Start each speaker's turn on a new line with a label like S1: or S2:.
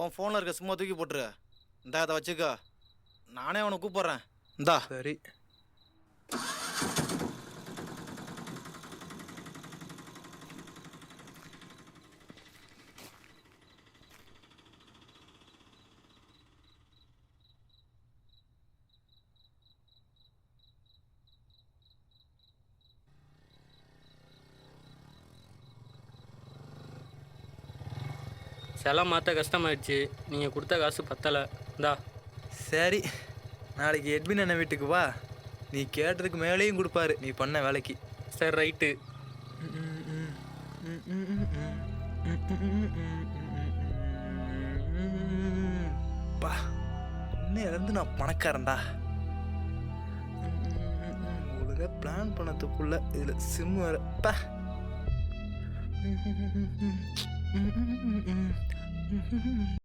S1: உன் ஃபோனில் இருக்க சும்மா தூக்கி போட்டுரு. இந்தா அதை வச்சுக்க. நானே அவனை கூப்பிட்றேன். இந்தா.
S2: சரி.
S3: சிலை மாற்ற கஷ்டமாயிடுச்சு. நீங்கள் கொடுத்த காசு பத்தலை. இந்தா.
S2: சரி, நாளைக்கு எட்வின் அண்ணன் வீட்டுக்கு வா. நீ கேட்டதுக்கு மேலேயும் கொடுப்பாரு நீ பண்ண வேலைக்கு.
S3: சரி, ரைட்டு.
S2: பா, இன்னையிலேருந்து நான் பணக்காரன்டா. ஒழுங்காக பிளான் பண்ணதுக்குள்ள இதில் சிம் வரப்பா.